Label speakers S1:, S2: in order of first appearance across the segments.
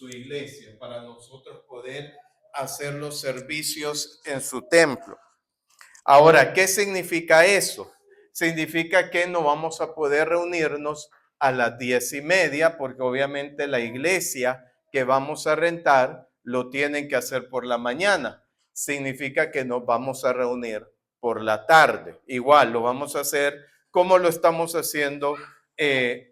S1: su iglesia para nosotros poder hacer los servicios en su templo. Ahora, ¿qué significa eso? Significa que no vamos a poder reunirnos a las 10:30 porque obviamente la iglesia que vamos a rentar lo tienen que hacer por la mañana. Significa que nos vamos a reunir por la tarde. Igual lo vamos a hacer como lo estamos haciendo,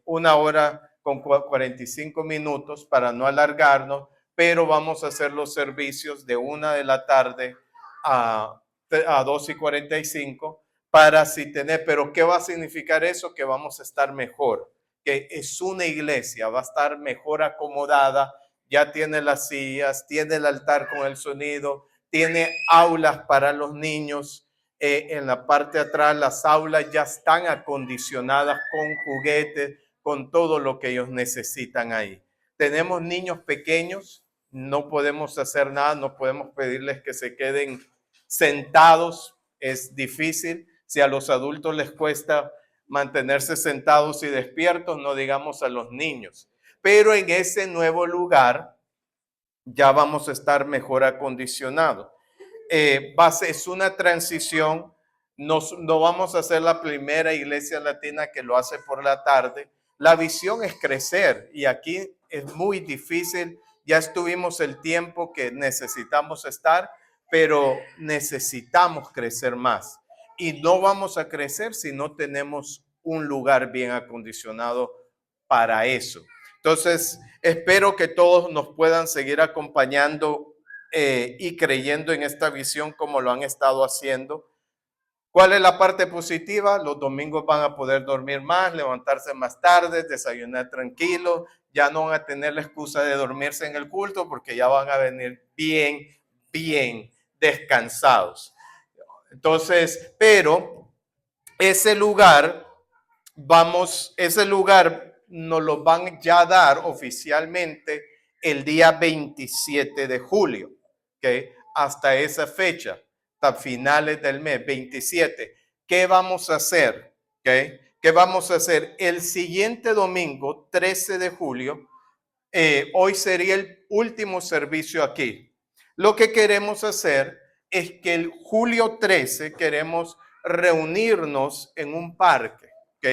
S1: 1 hora con 45 minutos para no alargarnos, pero vamos a hacer los servicios de 1 de la tarde a 2:45 para así tener, pero ¿qué va a significar eso? Que vamos a estar mejor, que es una iglesia, va a estar mejor acomodada, ya tiene las sillas, tiene el altar con el sonido, tiene aulas para los niños, en la parte de atrás las aulas ya están acondicionadas con juguetes, con todo lo que ellos necesitan ahí. Tenemos niños pequeños, no podemos hacer nada, no podemos pedirles que se queden sentados, es difícil. Si a los adultos les cuesta mantenerse sentados y despiertos, no digamos a los niños. Pero en ese nuevo lugar ya vamos a estar mejor acondicionados. Es una transición, no vamos a ser la primera iglesia latina que lo hace por la tarde. La visión es crecer y aquí es muy difícil. Ya estuvimos el tiempo que necesitamos estar, pero necesitamos crecer más. Y no vamos a crecer si no tenemos un lugar bien acondicionado para eso. Entonces, espero que todos nos puedan seguir acompañando y creyendo en esta visión como lo han estado haciendo. ¿Cuál es la parte positiva? Los domingos van a poder dormir más, levantarse más tarde, desayunar tranquilo. Ya no van a tener la excusa de dormirse en el culto porque ya van a venir bien descansados. Entonces, pero ese lugar nos lo van ya a dar oficialmente el día 27 de julio, ¿ok? Hasta esa fecha, hasta finales del mes, 27. ¿Qué vamos a hacer? ¿Ok? ¿Qué vamos a hacer? El siguiente domingo, 13 de julio, hoy sería el último servicio aquí. Lo que queremos hacer es que el julio 13 queremos reunirnos en un parque, ¿ok?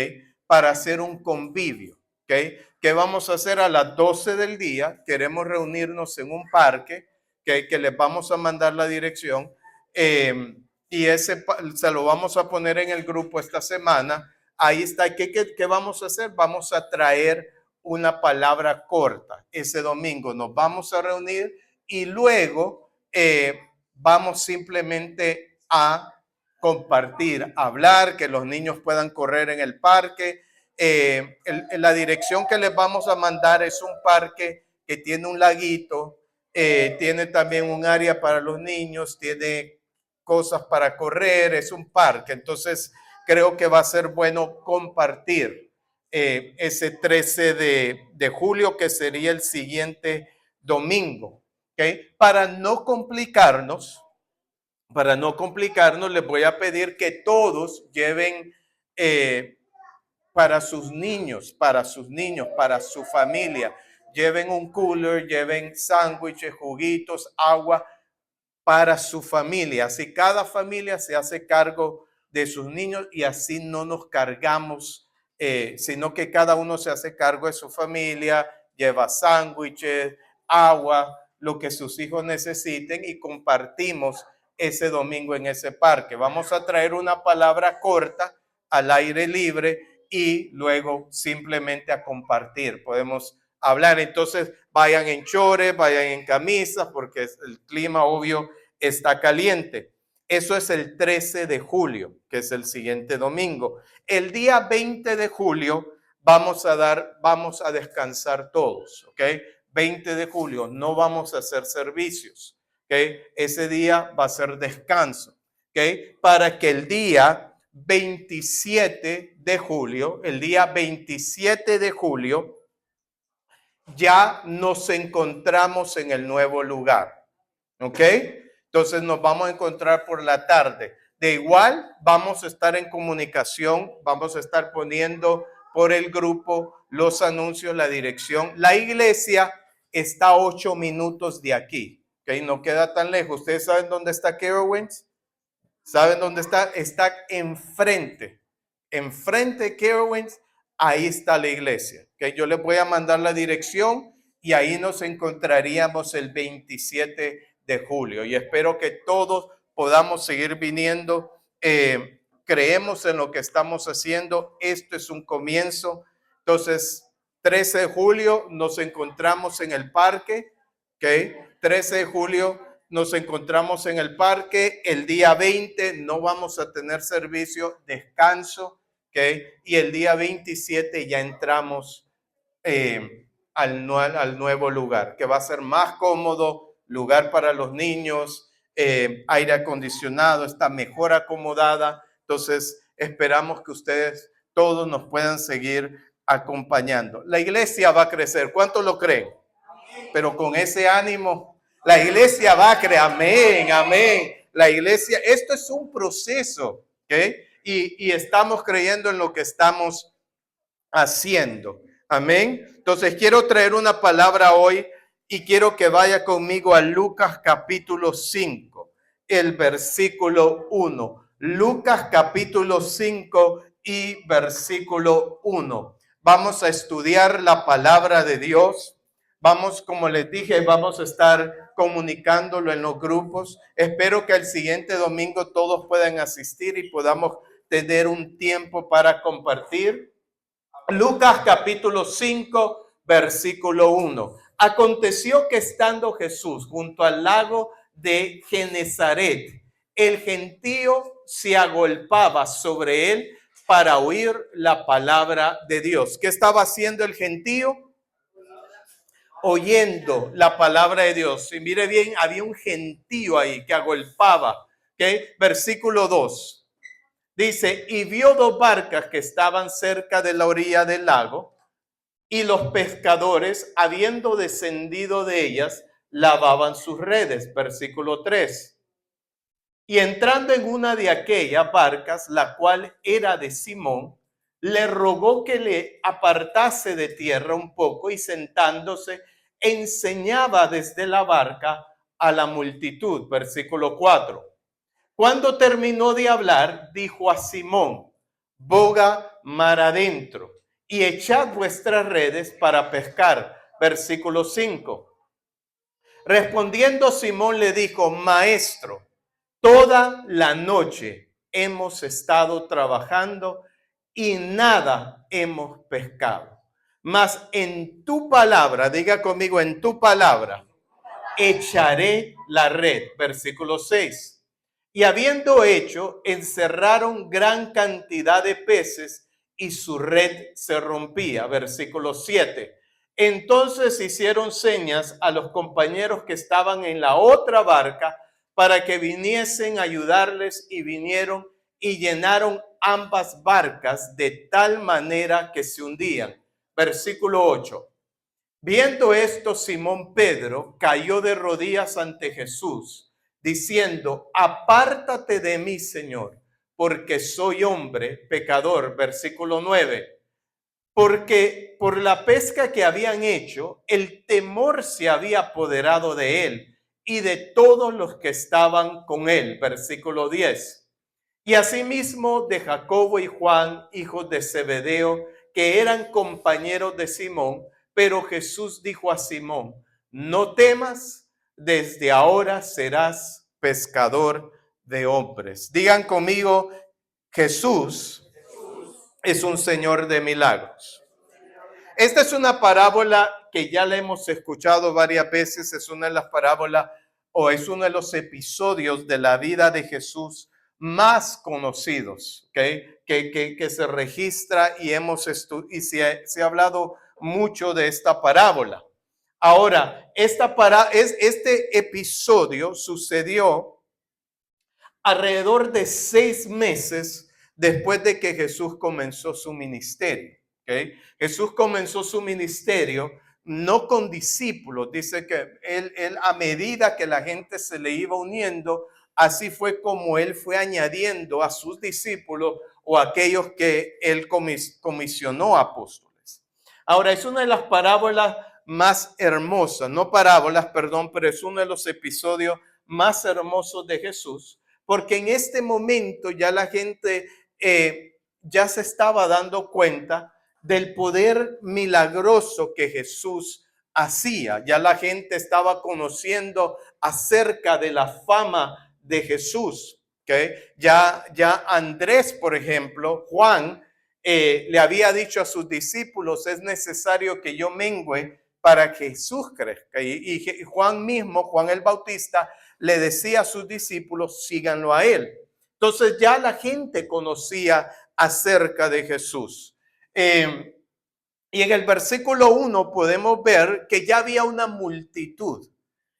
S1: Para hacer un convivio, ¿ok? ¿Qué vamos a hacer a las 12 del día? Queremos reunirnos en un parque, que les vamos a mandar la dirección, y se lo vamos a poner en el grupo esta semana. Ahí está. ¿Qué vamos a hacer? Vamos a traer una palabra corta. Ese domingo nos vamos a reunir y luego vamos simplemente a compartir, hablar, que los niños puedan correr en el parque. La dirección que les vamos a mandar es un parque que tiene un laguito, tiene también un área para los niños, tiene cosas para correr, es un parque. Entonces creo que va a ser bueno compartir ese 13 de julio, que sería el siguiente domingo. ¿Okay? Para no complicarnos, les voy a pedir que todos lleven para sus niños, para su familia, lleven un cooler, lleven sándwiches, juguitos, agua para su familia. Así cada familia se hace cargo de sus niños y así no nos cargamos, sino que cada uno se hace cargo de su familia, lleva sándwiches, agua, lo que sus hijos necesiten y compartimos ese domingo en ese parque. Vamos a traer una palabra corta al aire libre y luego simplemente a compartir. Podemos hablar. Entonces vayan en chores, vayan en camisas, porque el clima obvio está caliente. Eso es el 13 de julio, que es el siguiente domingo. El día 20 de julio vamos a descansar todos, ¿ok? 20 de julio no vamos a hacer servicios, ¿ok? Ese día va a ser descanso, ¿ok? Para que el día 27 de julio, ya nos encontramos en el nuevo lugar, ¿ok? Entonces nos vamos a encontrar por la tarde. De igual, vamos a estar en comunicación, vamos a estar poniendo por el grupo los anuncios, la dirección. La iglesia está a 8 minutos de aquí. ¿Okay? No queda tan lejos. ¿Ustedes saben dónde está Carowinds? ¿Saben dónde está? Está enfrente. Enfrente de Carowinds, ahí está la iglesia. ¿Okay? Yo les voy a mandar la dirección y ahí nos encontraríamos el 27 de julio. Y espero que todos podamos seguir viniendo. Creemos en lo que estamos haciendo. Esto es un comienzo. Entonces, 13 de julio nos encontramos en el parque. ¿Okay? 13 de julio nos encontramos en el parque. El día 20 no vamos a tener servicio, descanso. ¿Okay? Y el día 27 ya entramos al nuevo lugar, que va a ser más cómodo, lugar para los niños, aire acondicionado, está mejor acomodada. Entonces, esperamos que ustedes todos nos puedan seguir acompañando. La iglesia va a crecer. ¿Cuántos lo creen? Pero con ese ánimo, la iglesia va a crecer. Amén, amén. La iglesia, esto es un proceso, ¿ok? Y estamos creyendo en lo que estamos haciendo. Amén. Entonces quiero traer una palabra hoy y quiero que vaya conmigo a Lucas capítulo 5, el versículo 1. Lucas capítulo 5 y versículo 1. Vamos a estudiar la palabra de Dios. Vamos, como les dije, vamos a estar comunicándolo en los grupos. Espero que el siguiente domingo todos puedan asistir y podamos tener un tiempo para compartir. Lucas capítulo 5, versículo 1. Aconteció que estando Jesús junto al lago de Genezaret, el gentío se agolpaba sobre él para oír la palabra de Dios. ¿Qué estaba haciendo el gentío? Oyendo la palabra de Dios. Y mire bien, había un gentío ahí que agolpaba. ¿Okay? Versículo 2. Dice, y vio dos barcas que estaban cerca de la orilla del lago, y los pescadores, habiendo descendido de ellas, lavaban sus redes. Versículo 3. Y entrando en una de aquellas barcas, la cual era de Simón, le rogó que le apartase de tierra un poco, y sentándose, enseñaba desde la barca a la multitud. Versículo 4. Cuando terminó de hablar, dijo a Simón, boga mar adentro y echad vuestras redes para pescar. Versículo 5. Respondiendo Simón le dijo, maestro, toda la noche hemos estado trabajando y nada hemos pescado. Mas en tu palabra, diga conmigo, en tu palabra, echaré la red. Versículo 6. Y habiendo hecho, encerraron gran cantidad de peces y su red se rompía. Versículo 7. Entonces hicieron señas a los compañeros que estaban en la otra barca para que viniesen a ayudarles, y vinieron y llenaron ambas barcas de tal manera que se hundían. Versículo 8. Viendo esto, Simón Pedro cayó de rodillas ante Jesús, diciendo, apártate de mí, Señor, porque soy hombre pecador. Versículo 9. Porque por la pesca que habían hecho, el temor se había apoderado de él y de todos los que estaban con él. Versículo 10. Y asimismo de Jacobo y Juan, hijos de Zebedeo, que eran compañeros de Simón. Pero Jesús dijo a Simón, no temas, desde ahora serás pescador de hombres. Digan conmigo, Jesús es un Señor de milagros. Esta es una parábola que ya la hemos escuchado varias veces. Es una de las parábolas o es uno de los episodios de la vida de Jesús más conocidos, ¿okay? que se registra y se ha hablado mucho de esta parábola. Ahora, este episodio sucedió alrededor de 6 meses después de que Jesús comenzó su ministerio. ¿Okay? Jesús comenzó su ministerio no con discípulos. Dice que él a medida que la gente se le iba uniendo, así fue como él fue añadiendo a sus discípulos o a aquellos que él comisionó apóstoles. Ahora, es una de las parábolas más hermosa, no parábolas, perdón, pero es uno de los episodios más hermosos de Jesús, porque en este momento ya la gente ya se estaba dando cuenta del poder milagroso que Jesús hacía. Ya la gente estaba conociendo acerca de la fama de Jesús. ¿Okay? Ya Andrés, por ejemplo, Juan, le había dicho a sus discípulos, es necesario que yo mengüe para que Jesús crezca. Y Juan mismo, Juan el Bautista, le decía a sus discípulos, síganlo a él. Entonces ya la gente conocía acerca de Jesús. Y en el versículo 1 podemos ver que ya había una multitud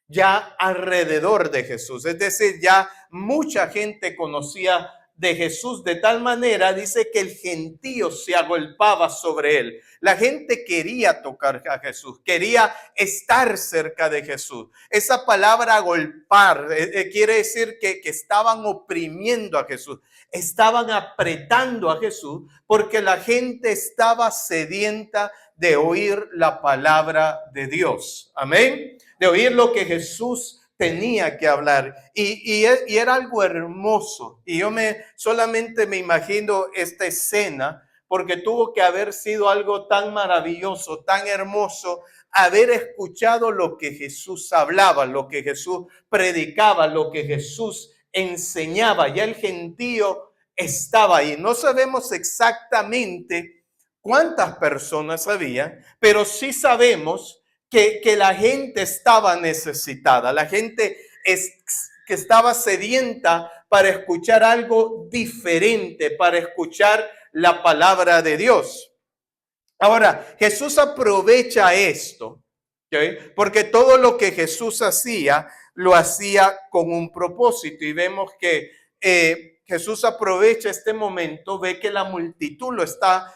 S1: ya alrededor de Jesús. Es decir, ya mucha gente conocía de Jesús de tal manera, dice que el gentío se agolpaba sobre él. La gente quería tocar a Jesús, quería estar cerca de Jesús. Esa palabra agolpar quiere decir que estaban oprimiendo a Jesús, estaban apretando a Jesús porque la gente estaba sedienta de oír la palabra de Dios. Amén. De oír lo que Jesús tenía que hablar. Y era algo hermoso. Y yo solamente me imagino esta escena porque tuvo que haber sido algo tan maravilloso, tan hermoso, haber escuchado lo que Jesús hablaba, lo que Jesús predicaba, lo que Jesús enseñaba. Ya el gentío estaba ahí. No sabemos exactamente cuántas personas había, pero sí sabemos que la gente estaba necesitada, la gente que estaba sedienta para escuchar algo diferente, para escuchar la palabra de Dios. Ahora, Jesús aprovecha esto, ¿okay? Porque todo lo que Jesús hacía, lo hacía con un propósito. Y vemos que Jesús aprovecha este momento, ve que la multitud lo está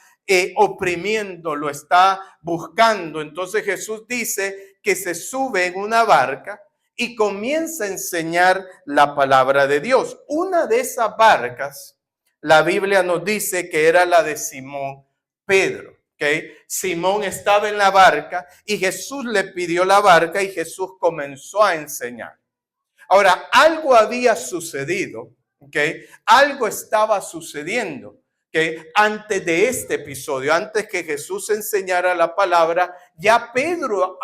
S1: oprimiendo, lo está buscando. Entonces Jesús dice que se sube en una barca y comienza a enseñar la palabra de Dios. Una de esas barcas, la Biblia nos dice que era la de Simón Pedro. Okay. Simón estaba en la barca y Jesús le pidió la barca y Jesús comenzó a enseñar. Ahora, algo había sucedido, ¿okay? Algo estaba sucediendo, ¿okay? Antes de este episodio, antes que Jesús enseñara la palabra, ya Pedro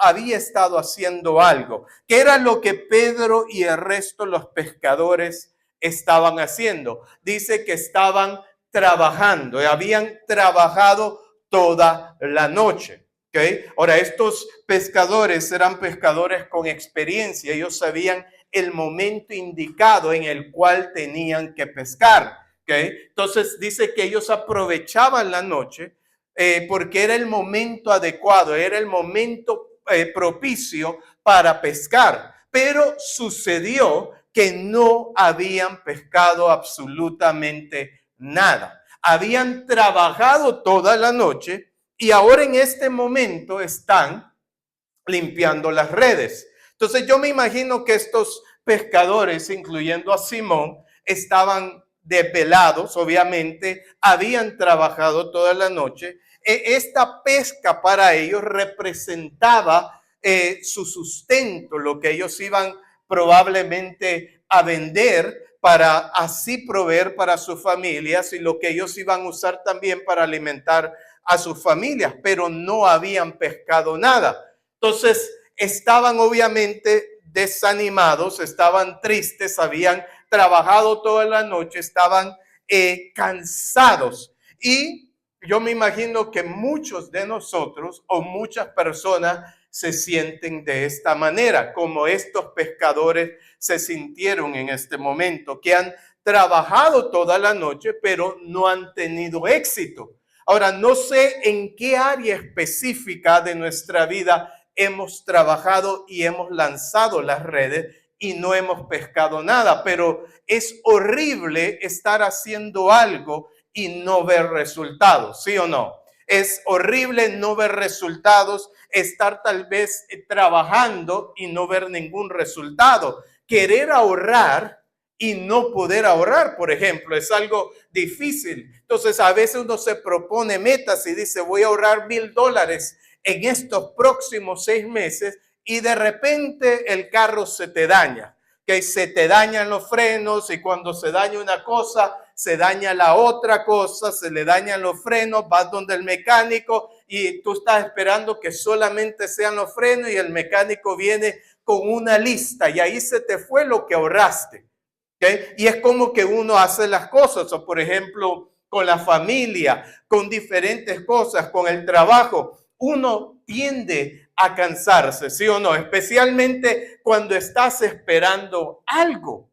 S1: había estado haciendo algo. ¿Qué era lo que Pedro y el resto, los pescadores, estaban haciendo? Dice que estaban trabajando, habían trabajado toda la noche. Okay. Ahora, estos pescadores eran pescadores con experiencia. Ellos sabían el momento indicado en el cual tenían que pescar. Okay. Entonces dice que ellos aprovechaban la noche porque era el momento adecuado, era el momento propicio para pescar. Pero sucedió que no habían pescado absolutamente nada. Habían trabajado toda la noche y ahora en este momento están limpiando las redes. Entonces yo me imagino que estos pescadores, incluyendo a Simón, estaban desvelados, obviamente, habían trabajado toda la noche. Esta pesca para ellos representaba su sustento, lo que ellos iban probablemente a vender para así proveer para sus familias y lo que ellos iban a usar también para alimentar a sus familias, pero no habían pescado nada. Entonces estaban obviamente desanimados, estaban tristes, habían trabajado toda la noche, estaban cansados. Y yo me imagino que muchos de nosotros o muchas personas se sienten de esta manera, como estos pescadores se sintieron en este momento, que han trabajado toda la noche, pero no han tenido éxito. Ahora, no sé en qué área específica de nuestra vida hemos trabajado y hemos lanzado las redes y no hemos pescado nada, pero es horrible estar haciendo algo y no ver resultados, ¿sí o no? Es horrible no ver resultados, estar tal vez trabajando y no ver ningún resultado. Querer ahorrar y no poder ahorrar, por ejemplo, es algo difícil. Entonces, a veces uno se propone metas y dice, voy a ahorrar $1,000 en estos próximos 6 meses y de repente el carro se te daña, que se te dañan los frenos y cuando se daña una cosa, se daña la otra cosa, se le dañan los frenos, vas donde el mecánico y tú estás esperando que solamente sean los frenos y el mecánico viene con una lista y ahí se te fue lo que ahorraste. ¿Okay? Y es como que uno hace las cosas, o por ejemplo, con la familia, con diferentes cosas, con el trabajo, uno tiende a cansarse, ¿sí o no? Especialmente cuando estás esperando algo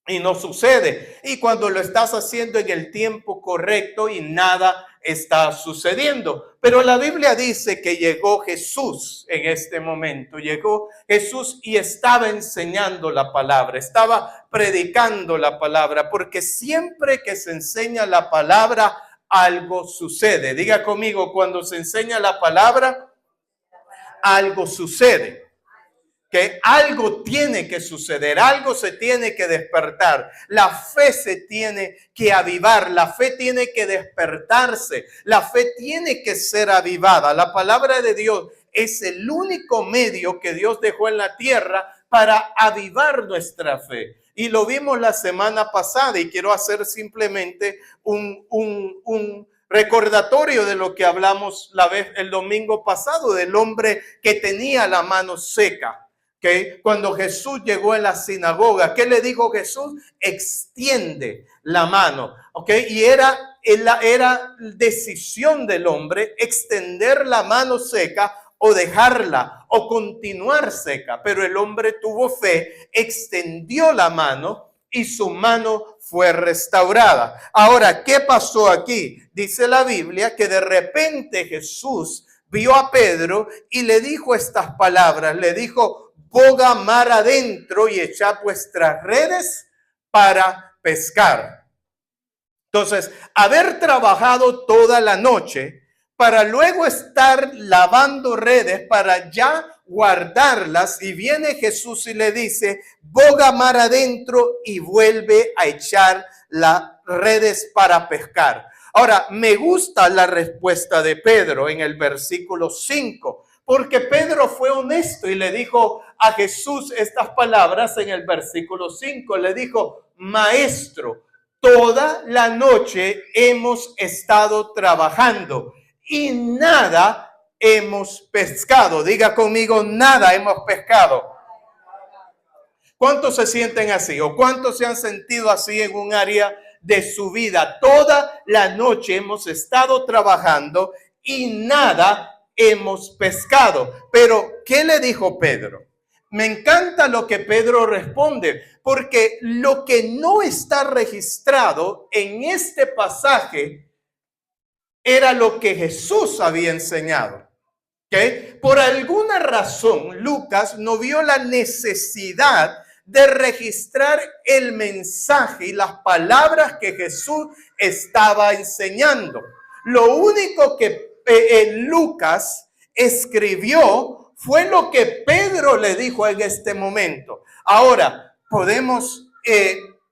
S1: y no sucede. Y cuando lo estás haciendo en el tiempo correcto y nada está sucediendo. Pero la Biblia dice que llegó Jesús en este momento. Llegó Jesús y estaba enseñando la palabra, estaba predicando la palabra, porque siempre que se enseña la palabra, algo sucede. Diga conmigo, cuando se enseña la palabra, algo sucede. Que algo tiene que suceder, algo se tiene que despertar, la fe se tiene que avivar, la fe tiene que despertarse, la fe tiene que ser avivada. La palabra de Dios es el único medio que Dios dejó en la tierra para avivar nuestra fe. Y lo vimos la semana pasada y quiero hacer simplemente un recordatorio de lo que hablamos el domingo pasado, del hombre que tenía la mano seca. Okay. Cuando Jesús llegó en la sinagoga, ¿qué le dijo Jesús? Extiende la mano. Okay. Y era decisión del hombre extender la mano seca o dejarla o continuar seca. Pero el hombre tuvo fe, extendió la mano y su mano fue restaurada. Ahora, ¿qué pasó aquí? Dice la Biblia que de repente Jesús vio a Pedro y le dijo estas palabras. Le dijo: boga mar adentro y echad vuestras redes para pescar. Entonces, haber trabajado toda la noche para luego estar lavando redes para ya guardarlas, y viene Jesús y le dice: boga mar adentro y vuelve a echar las redes para pescar. Ahora, me gusta la respuesta de Pedro en el versículo 5. Porque Pedro fue honesto y le dijo a Jesús estas palabras en el versículo 5. Le dijo: maestro, toda la noche hemos estado trabajando y nada hemos pescado. Diga conmigo: nada hemos pescado. ¿Cuántos se sienten así? ¿O cuántos se han sentido así en un área de su vida? Toda la noche hemos estado trabajando y nada hemos pescado. Pero, ¿qué le dijo Pedro? Me encanta lo que Pedro responde, porque lo que no está registrado en este pasaje era lo que Jesús había enseñado. ¿Okay? Por alguna razón, Lucas no vio la necesidad de registrar el mensaje y las palabras que Jesús estaba enseñando. Lo único que Lucas escribió fue lo que Pedro le dijo en este momento. Ahora, podemos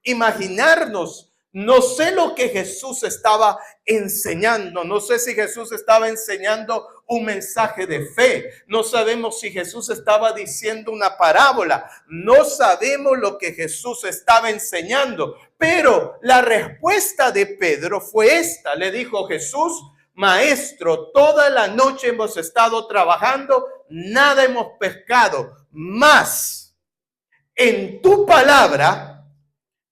S1: imaginarnos, no sé lo que Jesús estaba enseñando, no sé si Jesús estaba enseñando un mensaje de fe, no sabemos si Jesús estaba diciendo una parábola, no sabemos lo que Jesús estaba enseñando, pero la respuesta de Pedro fue esta. Le dijo Jesús: maestro, toda la noche hemos estado trabajando, nada hemos pescado, mas en tu palabra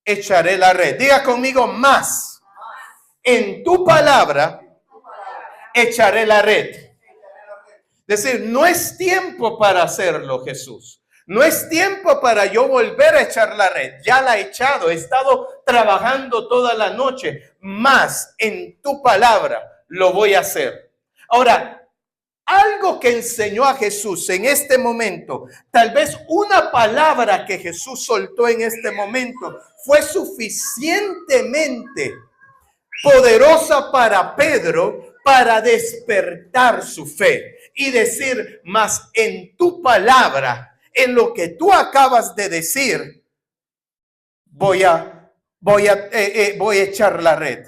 S1: echaré la red. Diga conmigo: más. En tu palabra echaré la red. Es decir, no es tiempo para hacerlo, Jesús. No es tiempo para yo volver a echar la red. Ya la he echado, he estado trabajando toda la noche. Más en tu palabra lo voy a hacer. Ahora, algo que enseñó a Jesús en este momento, tal vez una palabra que Jesús soltó en este momento, fue suficientemente poderosa para Pedro para despertar su fe y decir: más en tu palabra, en lo que tú acabas de decir, voy a echar la red.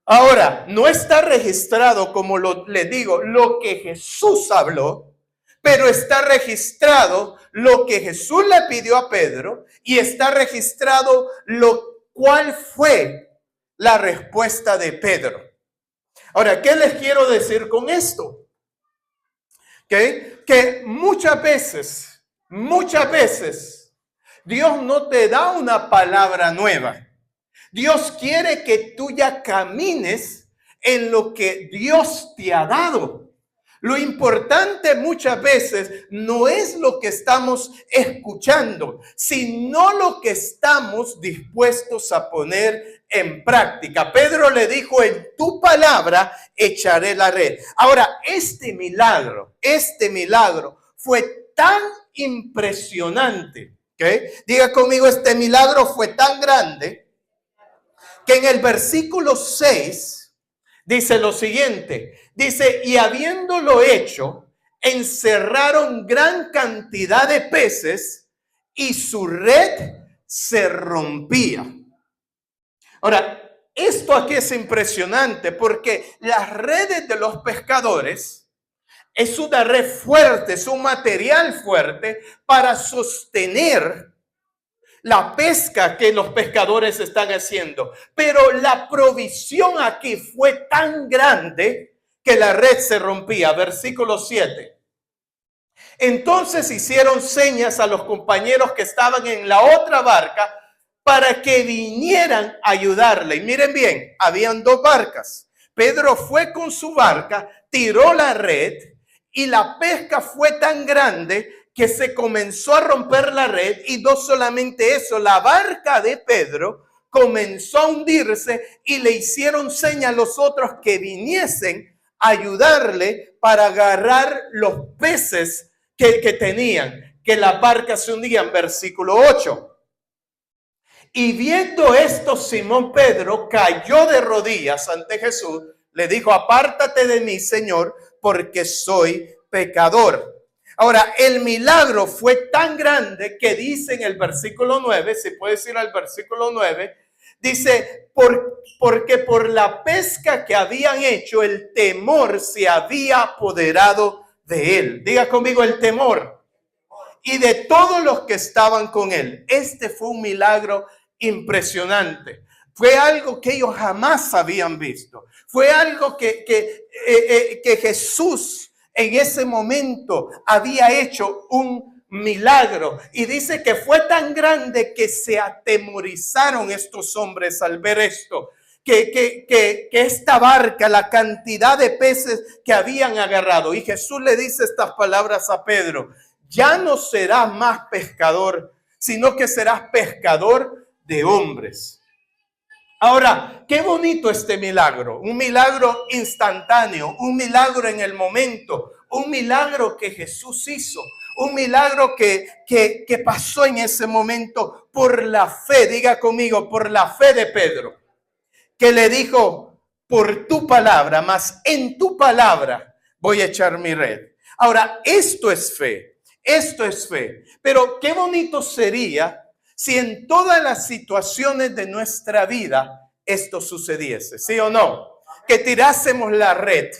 S1: Ahora, no está registrado, como les digo, lo que Jesús habló, pero está registrado lo que Jesús le pidió a Pedro y está registrado cuál fue la respuesta de Pedro. Ahora, ¿qué les quiero decir con esto? Que muchas veces, Dios no te da una palabra nueva. Dios quiere que tú ya camines en lo que Dios te ha dado. Lo importante muchas veces no es lo que estamos escuchando, sino lo que estamos dispuestos a poner en práctica. Pedro le dijo, en tu palabra echaré la red. Ahora, este milagro fue tan impresionante, ¿okay? Diga conmigo, este milagro fue tan grande que en el versículo 6 dice lo siguiente, dice, y habiéndolo hecho, encerraron gran cantidad de peces y su red se rompía. Ahora, esto aquí es impresionante porque las redes de los pescadores es una red fuerte, es un material fuerte para sostener la pesca que los pescadores están haciendo. Pero la provisión aquí fue tan grande que la red se rompía. Versículo 7. Entonces hicieron señas a los compañeros que estaban en la otra barca para que vinieran a ayudarle. Y miren bien, habían dos barcas. Pedro fue con su barca, tiró la red y la pesca fue tan grande que se comenzó a romper la red, y no solamente eso, la barca de Pedro comenzó a hundirse y le hicieron señas a los otros que viniesen a ayudarle para agarrar los peces que tenían, que la barca se hundía. En versículo 8. Y viendo esto, Simón Pedro cayó de rodillas ante Jesús, le dijo, apártate de mí, Señor, porque soy pecador. Ahora, el milagro fue tan grande que dice en el versículo 9, si puedes ir al versículo 9, dice, porque por la pesca que habían hecho, el temor se había apoderado de él. Diga conmigo, el temor. Y de todos los que estaban con él. Este fue un milagro impresionante. Fue algo que ellos jamás habían visto. Fue algo que Jesús en ese momento había hecho un milagro. Y dice que fue tan grande que se atemorizaron estos hombres al ver esto. Que esta barca, la cantidad de peces que habían agarrado. Y Jesús le dice estas palabras a Pedro. Ya no serás más pescador, sino que serás pescador de hombres. Ahora, qué bonito este milagro, un milagro instantáneo, un milagro en el momento, un milagro que Jesús hizo, un milagro que pasó en ese momento por la fe, diga conmigo, por la fe de Pedro, que le dijo, por tu palabra, mas en tu palabra voy a echar mi red. Ahora, esto es fe, pero qué bonito sería si en todas las situaciones de nuestra vida esto sucediese, ¿sí o no? Que tirásemos la red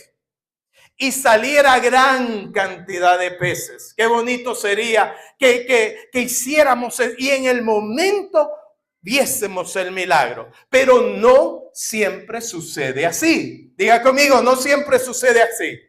S1: y saliera gran cantidad de peces. Qué bonito sería que hiciéramos y en el momento viésemos el milagro. Pero no siempre sucede así. Diga conmigo, no siempre sucede así.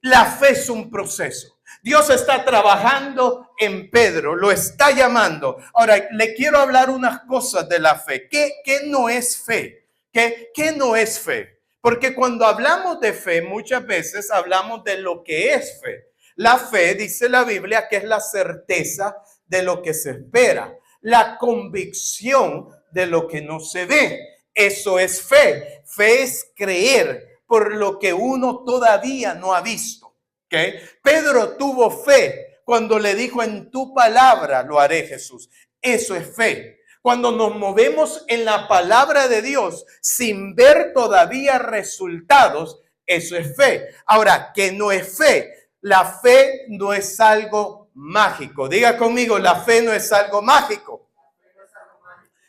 S1: La fe es un proceso. Dios está trabajando en Pedro, lo está llamando. Ahora, le quiero hablar unas cosas de la fe. ¿Qué no es fe? ¿Qué no es fe? Porque cuando hablamos de fe, muchas veces hablamos de lo que es fe. La fe, dice la Biblia, que es la certeza de lo que se espera, la convicción de lo que no se ve. Eso es fe. Fe es creer por lo que uno todavía no ha visto. ¿Okay? Pedro tuvo fe cuando le dijo, en tu palabra lo haré, Jesús. Eso es fe. Cuando nos movemos en la palabra de Dios sin ver todavía resultados, eso es fe. Ahora, ¿qué no es fe? La fe no es algo mágico. Diga conmigo, la fe no es algo mágico.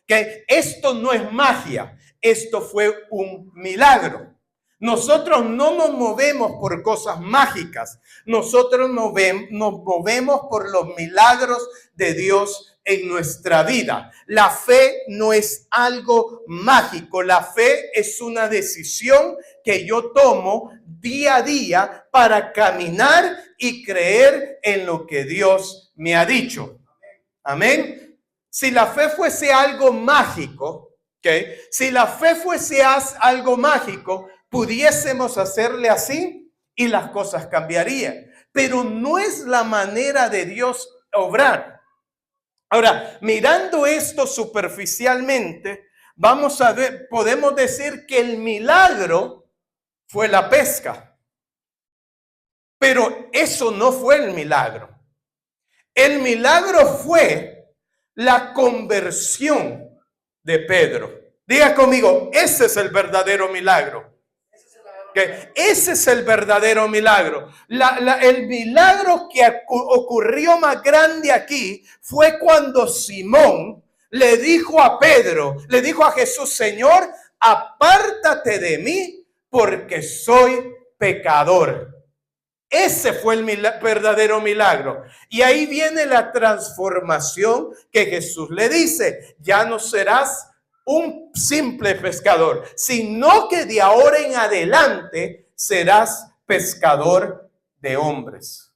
S1: ¿Okay? Esto no es magia. esto fue un milagro. Nosotros no nos movemos por cosas mágicas. Nosotros nos movemos por los milagros de Dios en nuestra vida. La fe no es algo mágico. La fe es una decisión que yo tomo día a día para caminar y creer en lo que Dios me ha dicho. Amén. Si la fe fuese algo mágico, ¿okay? Si la fe fuese algo mágico, pudiésemos hacerle así y las cosas cambiarían. Pero no es la manera de Dios obrar. Ahora, mirando esto superficialmente, vamos a ver, podemos decir que el milagro fue la pesca. Pero eso no fue el milagro. El milagro fue la conversión de Pedro. Diga conmigo, ese es el verdadero milagro. Okay. Ese es el verdadero milagro. El milagro que ocurrió más grande aquí fue cuando Simón le dijo a Pedro, le dijo a Jesús: Señor, apártate de mí porque soy pecador. Ese fue el verdadero milagro. Y ahí viene la transformación que Jesús le dice: ya no serás un simple pescador, sino que de ahora en adelante serás pescador de hombres.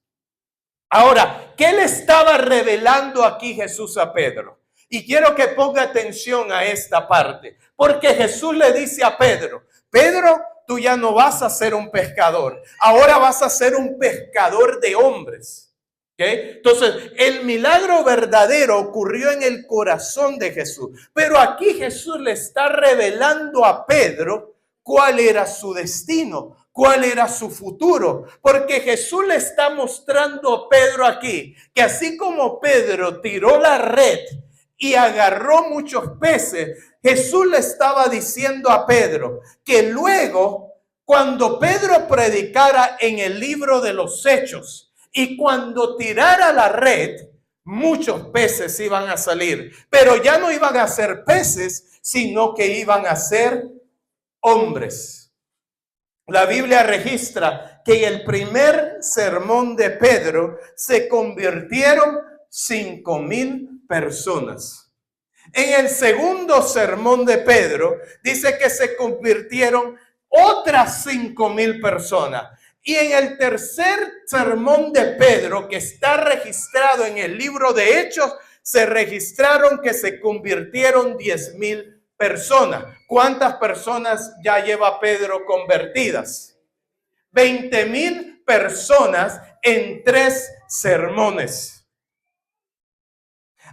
S1: Ahora, ¿qué le estaba revelando aquí Jesús a Pedro? Y quiero que ponga atención a esta parte, porque Jesús le dice a Pedro: Pedro, tú ya no vas a ser un pescador, ahora vas a ser un pescador de hombres. ¿Okay? Entonces, el milagro verdadero ocurrió en el corazón de Jesús. Pero aquí Jesús le está revelando a Pedro cuál era su destino, cuál era su futuro. Porque Jesús le está mostrando a Pedro aquí que así como Pedro tiró la red y agarró muchos peces, Jesús le estaba diciendo a Pedro que luego, cuando Pedro predicara en el libro de los Hechos, y cuando tirara la red, muchos peces iban a salir. Pero ya no iban a ser peces, sino que iban a ser hombres. La Biblia registra que en el primer sermón de Pedro se convirtieron 5,000 personas. En el segundo sermón de Pedro dice que se convirtieron otras 5,000 personas. Y en el tercer sermón de Pedro, que está registrado en el libro de Hechos, se registraron que se convirtieron 10,000 personas. ¿Cuántas personas ya lleva Pedro convertidas? 20,000 personas en 3 sermones.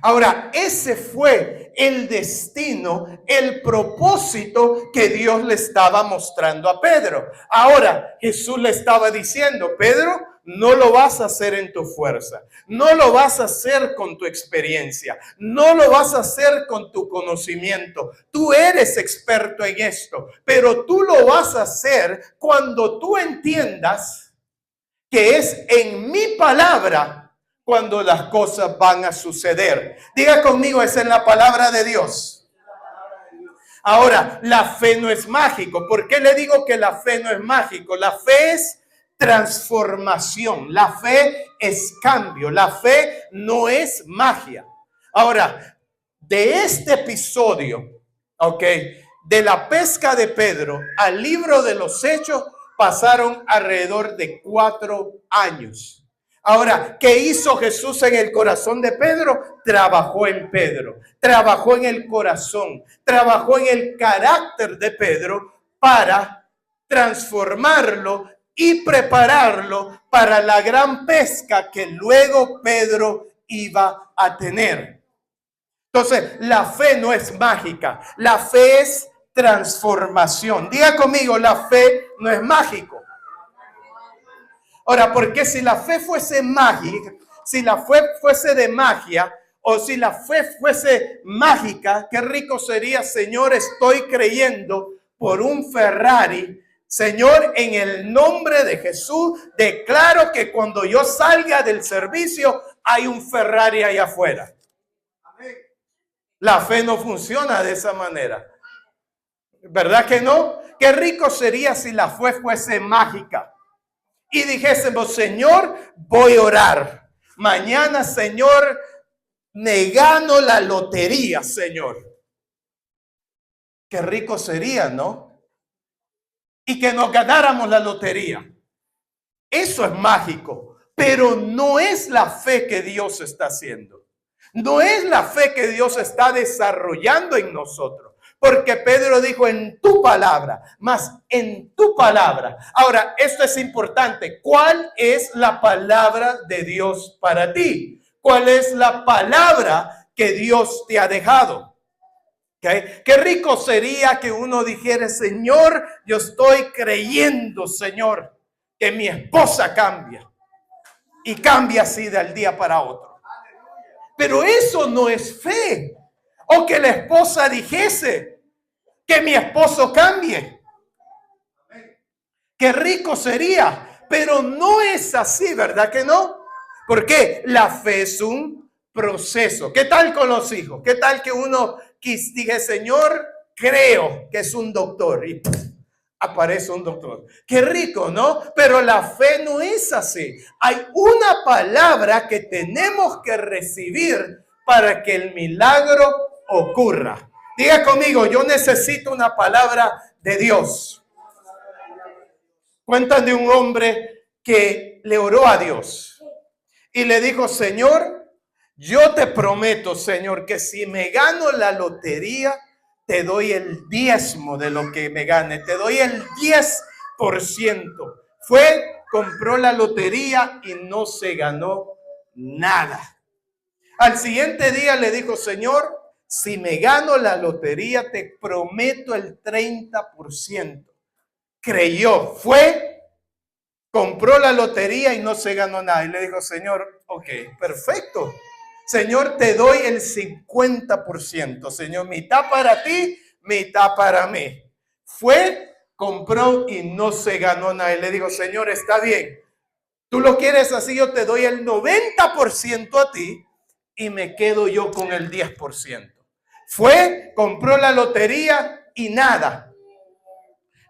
S1: Ahora, ese fue el destino, el propósito que Dios le estaba mostrando a Pedro. Ahora, Jesús le estaba diciendo: Pedro, no lo vas a hacer en tu fuerza, no lo vas a hacer con tu experiencia, no lo vas a hacer con tu conocimiento. Tú eres experto en esto, pero tú lo vas a hacer cuando tú entiendas que es en mi palabra cuando las cosas van a suceder. Diga conmigo, es en la palabra de Dios. Ahora, la fe no es mágico. ¿Por qué le digo que la fe no es mágico? La fe es transformación. La fe es cambio. La fe no es magia. Ahora, de este episodio, de la pesca de Pedro al libro de los Hechos, pasaron alrededor de 4 años. Ahora, ¿qué hizo Jesús en el corazón de Pedro? Trabajó en Pedro, trabajó en el corazón, trabajó en el carácter de Pedro para transformarlo y prepararlo para la gran pesca que luego Pedro iba a tener. Entonces, la fe no es mágica, la fe es transformación. Diga conmigo, la fe no es mágico. Ahora, porque si la fe fuese mágica, si la fe fuese de magia, o si la fe fuese mágica, qué rico sería: Señor, estoy creyendo por un Ferrari. Señor, en el nombre de Jesús, declaro que cuando yo salga del servicio, hay un Ferrari allá afuera. La fe no funciona de esa manera. ¿Verdad que no? Qué rico sería si la fe fuese mágica y dijésemos, Señor, voy a orar. Mañana, Señor, me gano la lotería, Señor. Qué rico sería, ¿no? Y que nos ganáramos la lotería. Eso es mágico, pero no es la fe que Dios está haciendo. No es la fe que Dios está desarrollando en nosotros. Porque Pedro dijo en tu palabra, más en tu palabra. Ahora, esto es importante. ¿Cuál es la palabra de Dios para ti? ¿Cuál es la palabra que Dios te ha dejado? ¿Okay? Qué rico sería que uno dijera, Señor, yo estoy creyendo, Señor, que mi esposa cambia. Y cambia así del día para otro. Pero eso no es fe. O que la esposa dijese que mi esposo cambie. Qué rico sería. Pero no es así, ¿verdad que no? Porque la fe es un proceso. ¿Qué tal con los hijos? ¿Qué tal que uno dije, Señor, creo que es un doctor? Y aparece un doctor. Qué rico, ¿no? Pero la fe no es así. Hay una palabra que tenemos que recibir para que el milagro ocurra. Diga conmigo, yo necesito una palabra de Dios. Cuentan de un hombre que le oró a Dios y le dijo, Señor, yo te prometo, Señor, que si me gano la lotería, te doy el diezmo de lo que me gane. Te doy el 10%. Fue, compró la lotería y no se ganó nada. Al siguiente día le dijo, Señor, si me gano la lotería, te prometo el 30%. Creyó, fue, compró la lotería y no se ganó nada. Y le dijo, Señor, ok, perfecto. Señor, te doy el 50%. Señor, mitad para ti, mitad para mí. Fue, compró y no se ganó nada. Y le dijo, Señor, está bien. Tú lo quieres así, yo te doy el 90% a ti y me quedo yo con el 10%. Fue, compró la lotería y nada.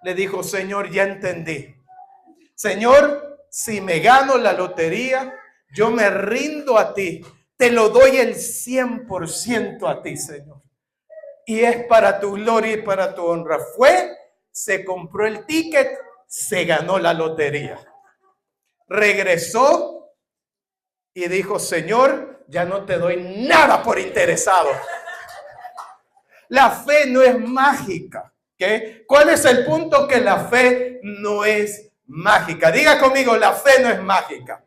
S1: Le dijo, Señor, ya entendí. Señor, si me gano la lotería, yo me rindo a ti. Te lo doy el 100% a ti, Señor. Y es para tu gloria y para tu honra. Fue, se compró el ticket, se ganó la lotería. Regresó y dijo, Señor, ya no te doy nada por interesado. La fe no es mágica. ¿Okay? ¿Cuál es el punto? Que la fe no es mágica. Diga conmigo, la fe no es mágica.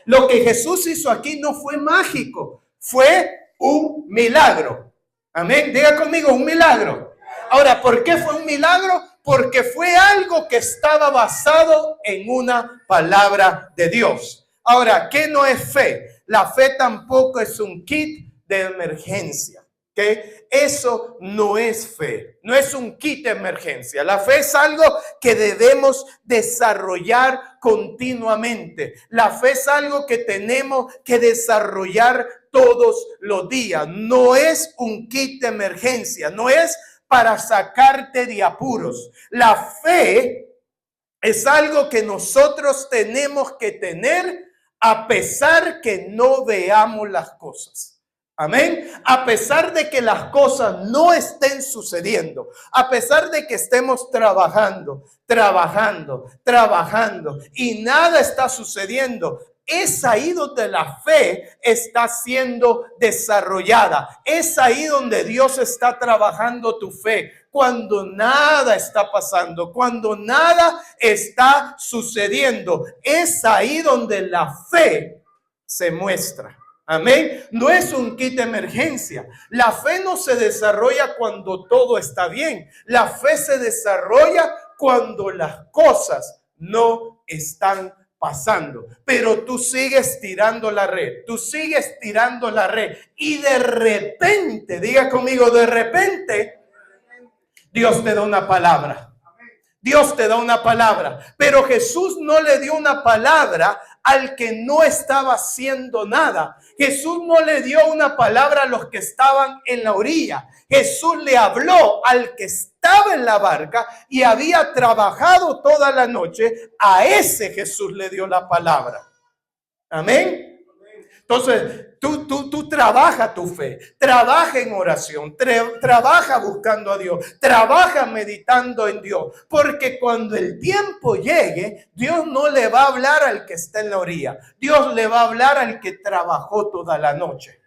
S1: Lo que Jesús hizo aquí no fue mágico, fue un milagro. Amén. Diga conmigo, un milagro. Ahora, ¿por qué fue un milagro? Porque fue algo que estaba basado en una palabra de Dios. Ahora, ¿qué no es fe? La fe tampoco es un kit de emergencia. ¿Okay? Eso no es fe, no es un kit de emergencia. La fe es algo que debemos desarrollar continuamente. La fe es algo que tenemos que desarrollar todos los días. No es un kit de emergencia, no es para sacarte de apuros. La fe es algo que nosotros tenemos que tener a pesar que no veamos las cosas. Amén. A pesar de que las cosas no estén sucediendo, a pesar de que estemos trabajando y nada está sucediendo, es ahí donde la fe está siendo desarrollada. Es ahí donde Dios está trabajando tu fe. Cuando nada está pasando, cuando nada está sucediendo, es ahí donde la fe se muestra. Amén. No es un kit de emergencia. La fe no se desarrolla cuando todo está bien. La fe se desarrolla cuando las cosas no están pasando. Pero tú sigues tirando la red. Tú sigues tirando la red. Y de repente, diga conmigo, de repente, Dios te da una palabra. Dios te da una palabra. Pero Jesús no le dio una palabra al que no estaba haciendo nada. Jesús no le dio una palabra a los que estaban en la orilla. Jesús le habló al que estaba en la barca y había trabajado toda la noche. A ese Jesús le dio la palabra. Amén. Entonces, tú trabaja tu fe, trabaja en oración, trabaja buscando a Dios, trabaja meditando en Dios, porque cuando el tiempo llegue, Dios no le va a hablar al que está en la orilla, Dios le va a hablar al que trabajó toda la noche.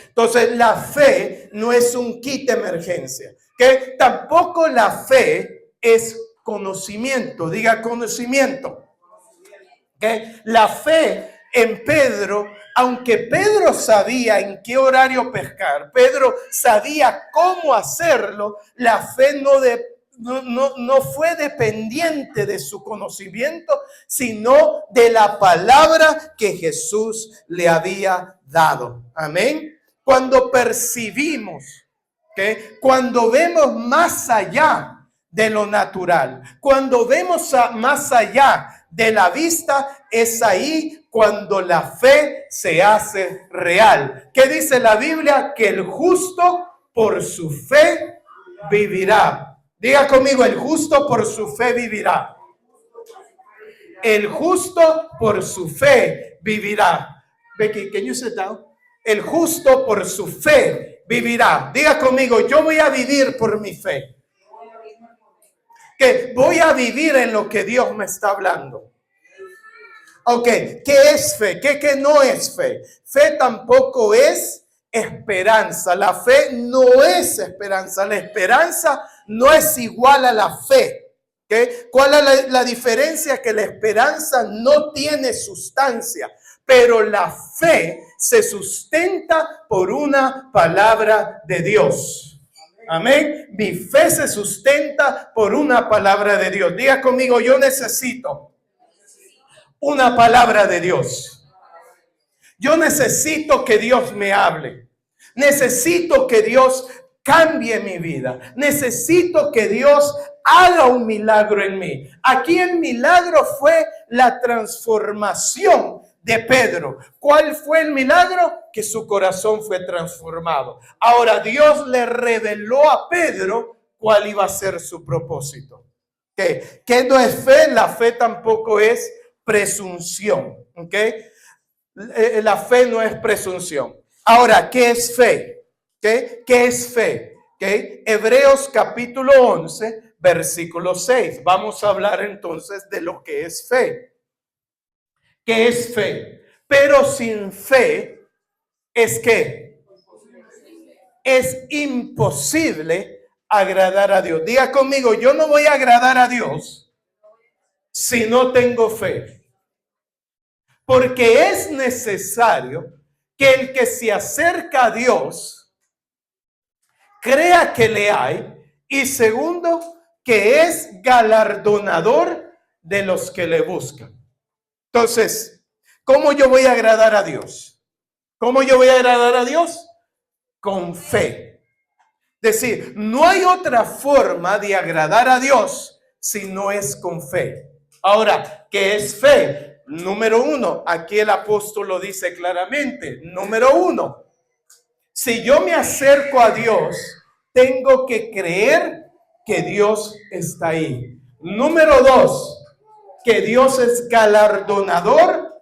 S1: Entonces, la fe no es un kit de emergencia, que tampoco la fe es conocimiento, diga conocimiento. ¿Okay? La fe en Pedro, aunque Pedro sabía en qué horario pescar, Pedro sabía cómo hacerlo, la fe no fue dependiente de su conocimiento, sino de la palabra que Jesús le había dado. Amén. Cuando percibimos, ¿okay? Cuando vemos más allá de lo natural, cuando vemos más allá de la vista, es ahí cuando la fe se hace real. ¿Qué dice la Biblia? Que el justo por su fe vivirá. Diga conmigo, el justo por su fe vivirá. El justo por su fe vivirá. Becky, can you sit down? El justo por su fe vivirá. Diga conmigo, yo voy a vivir por mi fe. Que voy a vivir en lo que Dios me está hablando. Ok, ¿qué es fe? ¿Qué no es fe? Fe tampoco es esperanza. La fe no es esperanza. La esperanza no es igual a la fe. ¿Okay? ¿Cuál es la diferencia? Que la esperanza no tiene sustancia, pero la fe se sustenta por una palabra de Dios. Amén. Mi fe se sustenta por una palabra de Dios. Diga conmigo, yo necesito una palabra de Dios. Yo necesito que Dios me hable. Necesito que Dios cambie mi vida. Necesito que Dios haga un milagro en mí. Aquí el milagro fue la transformación de Pedro. ¿Cuál fue el milagro? Que su corazón fue transformado. Ahora Dios le reveló a Pedro cuál iba a ser su propósito. ¿Qué no es fe? La fe tampoco es presunción. ¿Okay? La fe no es presunción. Ahora, ¿qué es fe? ¿Qué es fe? ¿Okay? Hebreos capítulo 11, versículo 6. Vamos a hablar entonces de lo que es fe. ¿Qué es fe? Pero sin fe es que es imposible agradar a Dios. Diga conmigo, yo no voy a agradar a Dios si no tengo fe. Porque es necesario que el que se acerca a Dios crea que le hay, y segundo, que es galardonador de los que le buscan. Entonces, ¿cómo yo voy a agradar a Dios? ¿Cómo yo voy a agradar a Dios? Con fe. Es decir, no hay otra forma de agradar a Dios si no es con fe. Ahora, ¿qué es fe? Número uno, aquí el apóstol lo dice claramente. Número uno, si yo me acerco a Dios, tengo que creer que Dios está ahí. Número dos, que Dios es galardonador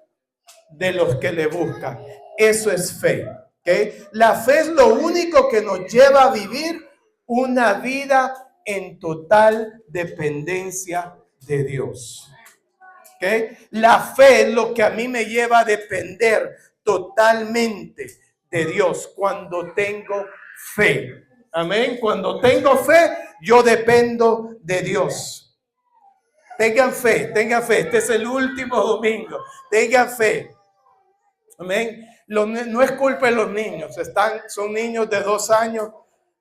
S1: de los que le buscan. Eso es fe. ¿Okay? La fe es lo único que nos lleva a vivir una vida en total dependencia de Dios. ¿Okay? La fe es lo que a mí me lleva a depender totalmente de Dios cuando tengo fe. Amén. Cuando tengo fe, yo dependo de Dison fe, tengan fe. Este es el último domingo. Tengan fe. Amén. No es culpa de los niños. Son niños de 2 años.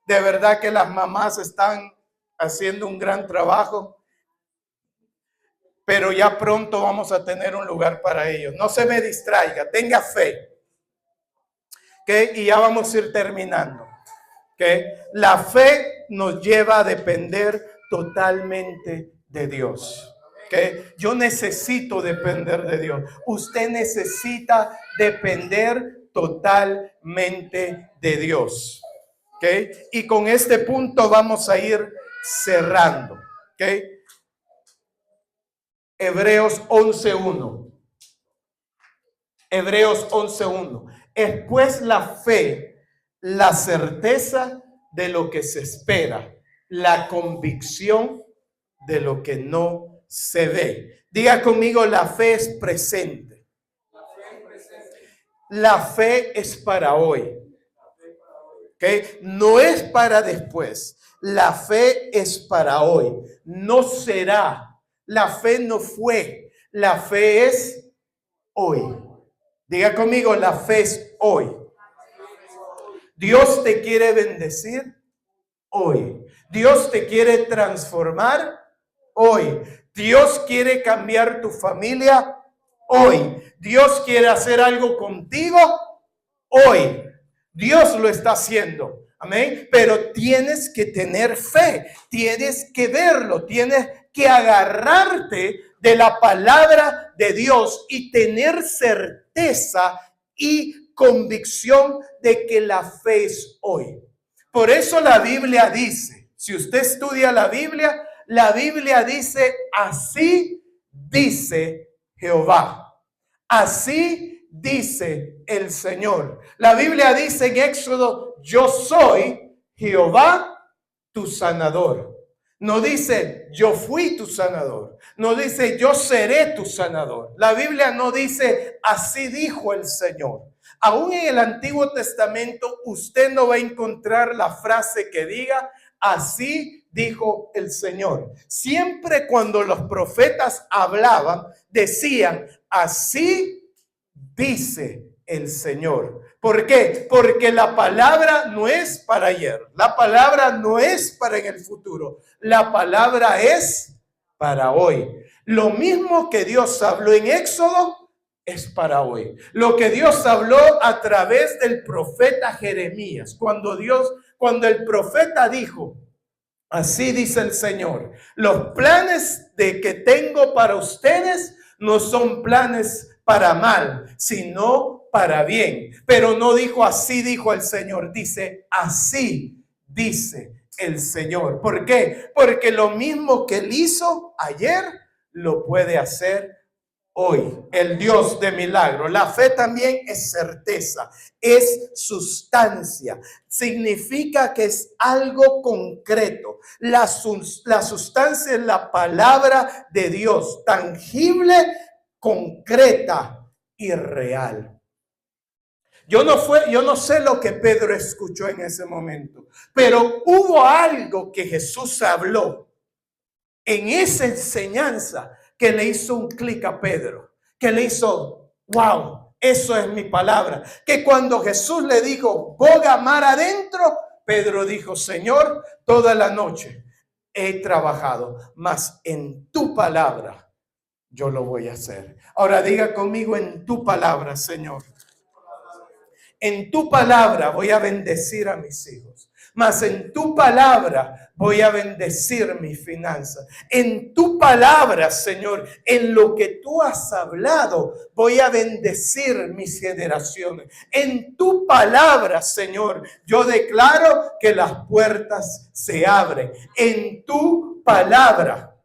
S1: De verdad que las mamás están haciendo un gran trabajo. Pero ya pronto vamos a tener un lugar para ellos. No se me distraiga. Tenga fe. ¿Okay? Y ya vamos a ir terminando. ¿Okay? La fe nos lleva a depender totalmente de Dios. ¿Okay? Yo necesito depender de Dios. Usted necesita depender totalmente de Dios. ¿Okay? Y con este punto vamos a ir cerrando. ¿Okay? Hebreos 11:1. Hebreos 11:1. Es pues la fe, la certeza de lo que se espera, la convicción de lo que no se ve. Diga conmigo, la fe es presente. La fe es para hoy. ¿Okay? No es para después. La fe es para hoy. No será. La fe no fue. La fe es hoy. Diga conmigo, la fe es hoy. Dios te quiere bendecir hoy. Dios te quiere transformar hoy. Dios quiere cambiar tu familia hoy. Dios quiere hacer algo contigo hoy. Dios lo está haciendo. Amén. Pero tienes que tener fe. Tienes que verlo. Tienes que agarrarte de la palabra de Dios y tener certeza y convicción de que la fe es hoy. Por eso la Biblia dice, si usted estudia la Biblia dice, así dice Jehová. Así dice el Señor. La Biblia dice en Éxodo, yo soy Jehová tu sanador. No dice, yo fui tu sanador. No dice, yo seré tu sanador. La Biblia no dice, así dijo el Señor. Aún en el Antiguo Testamento, usted no va a encontrar la frase que diga, así dijo el Señor. Siempre cuando los profetas hablaban, decían, así dice el Señor. ¿Por qué? Porque la palabra no es para ayer. La palabra no es para en el futuro. La palabra es para hoy. Lo mismo que Dios habló en Éxodo es para hoy. Lo que Dios habló a través del profeta Jeremías, cuando el profeta dijo, así dice el Señor, los planes de que tengo para ustedes no son planes para mal, sino para bien. Pero no dijo así dijo el Señor, dice así dice el Señor. ¿Por qué? Porque lo mismo que él hizo ayer, lo puede hacer hoy, el Dios de milagro. La fe también es certeza, es sustancia. Significa que es algo concreto. La sustancia es la palabra de Dios, tangible, concreta y real. Yo no sé lo que Pedro escuchó en ese momento, pero hubo algo que Jesús habló en esa enseñanza que le hizo un clic a Pedro, que le hizo, wow, eso es mi palabra. Que cuando Jesús le dijo, boga mar adentro, Pedro dijo, Señor, toda la noche he trabajado, mas en tu palabra yo lo voy a hacer. Ahora diga conmigo, en tu palabra, Señor. En tu palabra voy a bendecir a mis hijos. Mas en tu palabra voy a bendecir mis finanzas. En tu palabra, Señor, en lo que tú has hablado, voy a bendecir mis generaciones. En tu palabra, Señor, yo declaro que las puertas se abren. En tu palabra.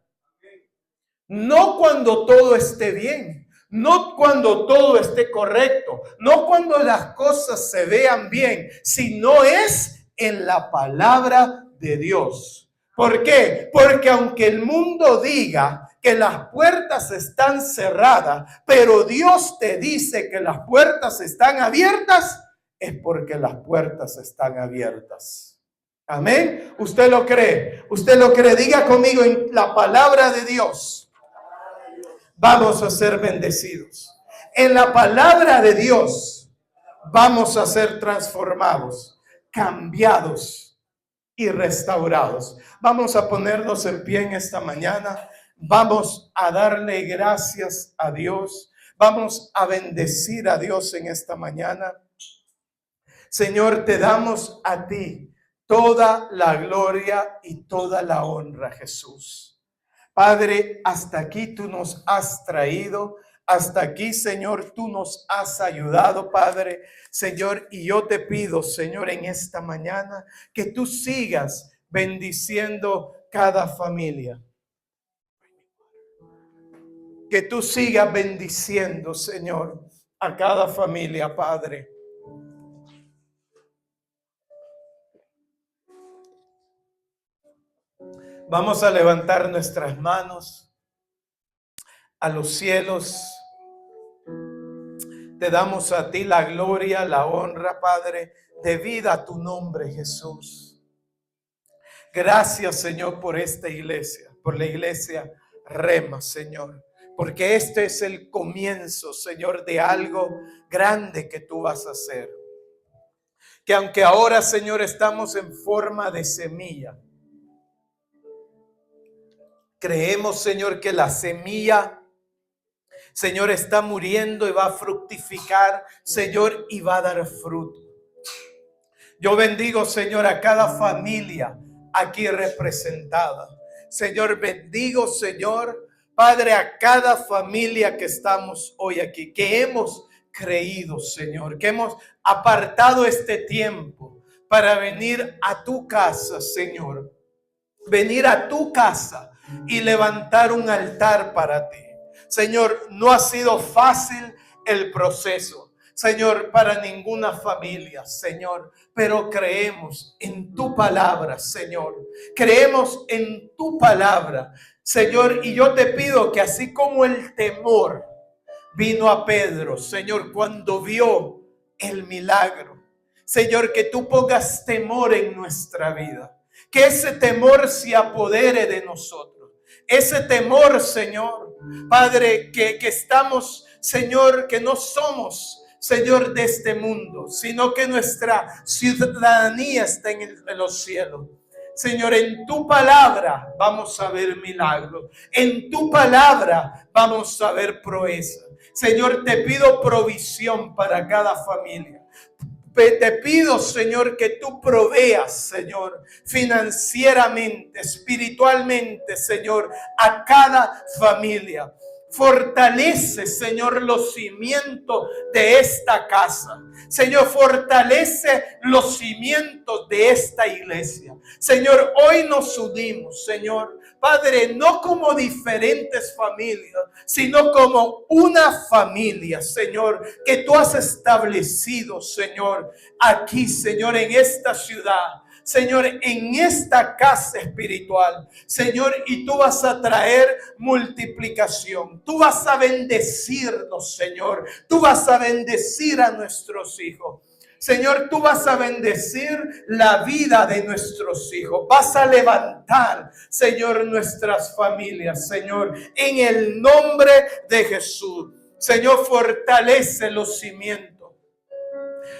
S1: No cuando todo esté bien. No cuando todo esté correcto, no cuando las cosas se vean bien, sino es en la palabra de Dios. ¿Por qué? Porque aunque el mundo diga que las puertas están cerradas, pero Dios te dice que las puertas están abiertas, es porque las puertas están abiertas. Amén. ¿Usted lo cree? ¿Usted lo cree? Diga conmigo, en la palabra de Dios vamos a ser bendecidos. En la palabra de Dios vamos a ser transformados, cambiados y restaurados. Vamos a ponernos en pie en esta mañana. Vamos a darle gracias a Dios. Vamos a bendecir a Dios en esta mañana. Señor, te damos a ti toda la gloria y toda la honra, Jesús. Padre, hasta aquí tú nos has traído. Hasta aquí, Señor, tú nos has ayudado, Padre. Señor, y yo te pido, Señor, en esta mañana, que tú sigas bendiciendo cada familia. Que tú sigas bendiciendo, Señor, a cada familia, Padre. Vamos a levantar nuestras manos a los cielos. Te damos a ti la gloria, la honra, Padre, debida a tu nombre, Jesús. Gracias, Señor, por esta iglesia, por la iglesia Rema, Señor. Porque este es el comienzo, Señor, de algo grande que tú vas a hacer. Que aunque ahora, Señor, estamos en forma de semilla, creemos, Señor, que la semilla, Señor, está muriendo y va a fructificar, Señor, y va a dar fruto. Yo bendigo, Señor, a cada familia aquí representada. Señor, bendigo, Señor, Padre, a cada familia que estamos hoy aquí, que hemos creído, Señor, que hemos apartado este tiempo para venir a tu casa, Señor. Venir a tu casa y levantar un altar para ti. Señor, no ha sido fácil el proceso, Señor, para ninguna familia, Señor, pero creemos en tu palabra, Señor. Creemos en tu palabra, Señor, y yo te pido que así como el temor vino a Pedro, Señor, cuando vio el milagro, Señor, que tú pongas temor en nuestra vida. Que ese temor se apodere de nosotros. Ese temor, Señor, Padre, que estamos, Señor, que no somos, Señor, de este mundo, sino que nuestra ciudadanía está en los cielos. Señor, en tu palabra vamos a ver milagros. En tu palabra vamos a ver proezas. Señor, te pido provisión para cada familia. Te pido, Señor, que tú proveas, Señor, financieramente, espiritualmente, Señor, a cada familia. Fortalece, Señor, los cimientos de esta casa. Señor, fortalece los cimientos de esta iglesia. Señor, hoy nos unimos, Señor. Padre, no como diferentes familias, sino como una familia, Señor, que tú has establecido, Señor, aquí, Señor, en esta ciudad. Señor, en esta casa espiritual, Señor, y tú vas a traer multiplicación. Tú vas a bendecirnos, Señor. Tú vas a bendecir a nuestros hijos. Señor, tú vas a bendecir la vida de nuestros hijos. Vas a levantar, Señor, nuestras familias, Señor, en el nombre de Jesús. Señor, fortalece los cimientos.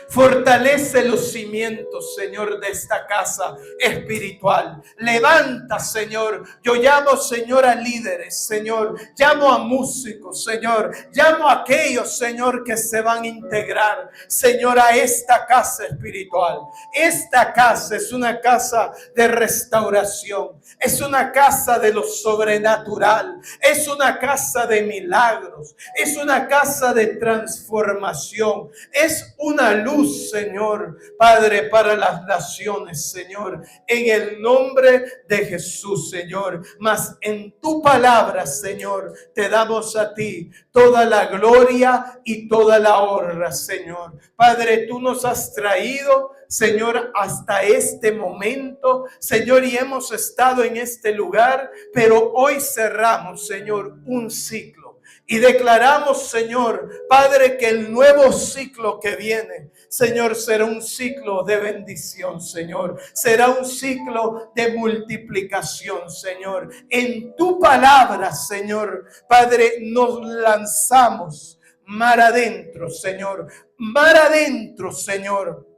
S1: Fortalece los cimientos, Señor, de esta casa espiritual. Levanta, Señor. Yo llamo, Señor, a líderes, Señor. Llamo a músicos, Señor. Llamo a aquellos, Señor, que se van a integrar, Señor, a esta casa espiritual. Esta casa es una casa de restauración. Es una casa de lo sobrenatural. Es una casa de milagros. Es una casa de transformación. Es una luz, Señor, Padre, para las naciones, Señor, en el nombre de Jesús, Señor. Mas en tu palabra, Señor, te damos a ti toda la gloria y toda la honra, Señor. Padre, tú nos has traído, Señor, hasta este momento, Señor, y hemos estado en este lugar, pero hoy cerramos, Señor, un ciclo. Y declaramos, Señor, Padre, que el nuevo ciclo que viene, Señor, será un ciclo de bendición, Señor. Será un ciclo de multiplicación, Señor. En tu palabra, Señor, Padre, nos lanzamos mar adentro, Señor. Mar adentro, Señor.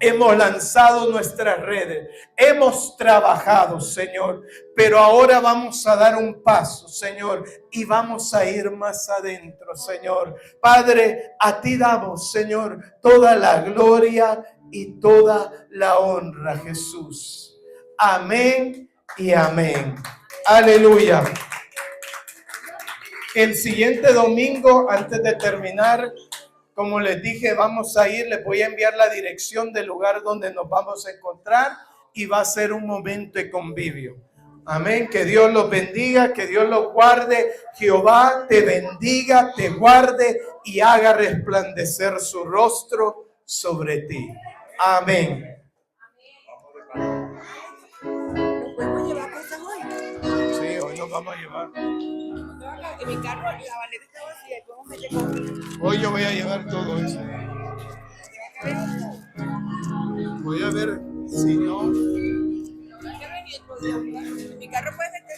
S1: Hemos lanzado nuestras redes, hemos trabajado, Señor, pero ahora vamos a dar un paso, Señor, y vamos a ir más adentro, Señor. Padre, a ti damos, Señor, toda la gloria y toda la honra, Jesús. Amén y amén. Aleluya. El siguiente domingo, antes de terminar, como les dije, vamos a ir, les voy a enviar la dirección del lugar donde nos vamos a encontrar y va a ser un momento de convivio. Amén, que Dios los bendiga, que Dios los guarde. Jehová te bendiga, te guarde y haga resplandecer su rostro sobre ti. Amén.
S2: ¿Nos podemos llevar cosas hoy?
S1: Sí, hoy nos vamos a llevar.
S2: En mi carro la maleta está vacía y podemos meter cosas.
S1: Hoy yo voy a llevar todo eso. Voy a ver si no.
S2: En mi carro puede meter